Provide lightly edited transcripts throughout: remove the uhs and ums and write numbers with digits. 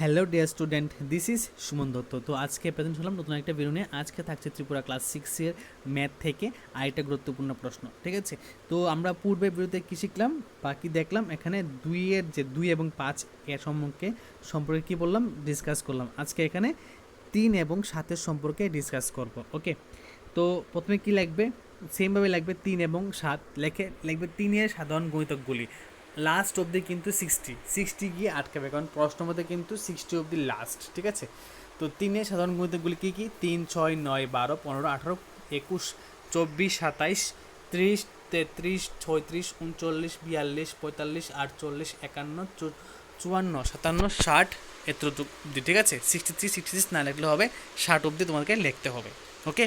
Hello dear student, this is Suman Dutta. তো আজকে present হলাম নতুন একটা ভিডিও নিয়ে। আজকে থাকছে ত্রিপুরা ক্লাস 6-এর ম্যাথ থেকে আরেকটা গুরুত্বপূর্ণ প্রশ্ন, ঠিক আছে? তো আমরা পূর্বে ভিডিওতে কী শিখলাম বা কী দেখলাম, এখানে দুইয়ের যে 2 এবং 5 এর সম্পর্কে কী বললাম, ডিসকাস করলাম। আজকে এখানে 3 এবং 7-এর সম্পর্কে ডিসকাস করব। ওকে, তো প্রথমে কী লাগবে, সেমভাবে লাগবে 3 এবং 7 লিখবে 3-এর সাধারণ গুণিতকগুলি। লাস্ট অবধি কিন্তু 60 গিয়ে আটকাবে, কারণ প্রশ্নের মধ্যে কিন্তু 60 অবধি লাস্ট, ঠিক আছে? তো 3-এর সাধারণ গুণিতকগুলি কী কী? 3, 6, 9, 12, 15, 18, 21, 24, 27, 30, 33, 36, 39, 42, 45, 48, 51, 54, 57, 60 অবধি, ঠিক আছে? 63, 66 না লিখলে হবে, 60 অবধি তোমাকে লিখতে হবে। ওকে,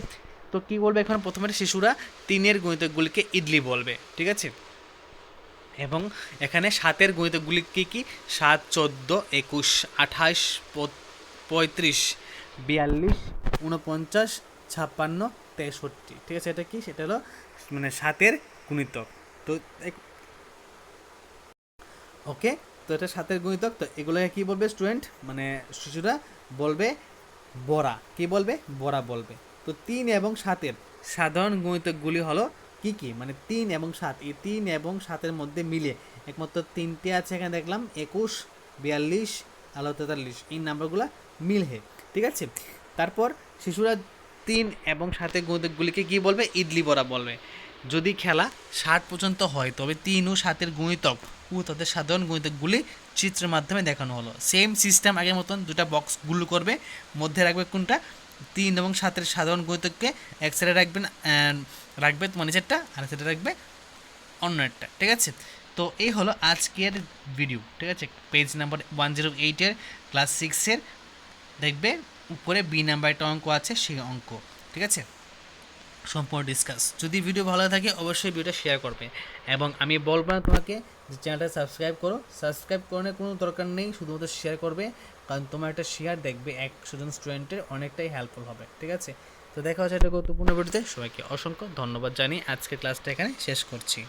তো কী বলবে এখন? প্রথমে শিশুরা 3-এর গুণিতকগুলিকে ইডলি বলবে, ঠিক আছে? এবং এখানে 7-এর গুণিতকগুলি কী কী? 7, 14, 21, 28, 35, 42, 49, 56, 63, ঠিক আছে? এটা কি? সেটা হলো মানে 7-এর গুণিতক। তো ওকে, তো এটা 7-এর গুণিতক। তো এগুলোকে কী বলবে স্টুডেন্ট? মানে শিশুরা বলবে বড়া। কী বলবে? বড়া বলবে। তো 3 এবং 7-এর সাধারণ গুণিতকগুলি হলো কি কি? মানে 3 এবং 7, এই 3 এবং 7-এর মধ্যে মিলে একমাত্র 3টে আছে এখানে দেখলাম, 21, 42, 43, এই নাম্বারগুলো মিলহে, ঠিক আছে? তারপর শিশুরা 3 এবং 7-এর গুণিতকগুলিকে কী বলবে? ইডলি বড়া বলবে। যদি খেলা 60 পর্যন্ত হয় তবে 3 ও 7-এর গুণিতক ও তাদের সাধারণ গুণিতকগুলি চিত্রের মাধ্যমে দেখানো হলো। সেম সিস্টেম আগের মতন, দুটা বক্সগুলো করবে, মধ্যে রাখবে কোনটা? 3 এবং 7-এর সাধারণ গুণিতককে এক সাইডে রাখবে তোমার নিচেরটা, আর সাইডে রাখবে অন্য একটা, ঠিক আছে? তো এই হলো আজকের ভিডিও, ঠিক আছে? পেজ নাম্বার 108-এর ক্লাস 6-এর দেখবে উপরে বি নাম্বার একটা অঙ্ক আছে, সেই অঙ্ক, ঠিক আছে? সম্পূর্ণ ডিসকাস। যদি ভিডিও ভালো থাকে অবশ্যই ভিডিওটা শেয়ার করবে, এবং আমি বলবো না তোমাকে যে চ্যানেলটা সাবস্ক্রাইব করো। সাবস্ক্রাইব করার কোনো দরকার নেই, শুধুমাত্র শেয়ার করবে, কারণ তোমার একটা শেয়ার দেখবে 100 জন স্টুডেন্টের অনেকটাই হেল্পফুল হবে, ঠিক আছে? তো দেখা হচ্ছে একটা গুরুত্বপূর্ণ ভিডিওতে। সবাইকে অসংখ্য ধন্যবাদ জানিয়ে আজকের ক্লাসটা এখানে শেষ করছি।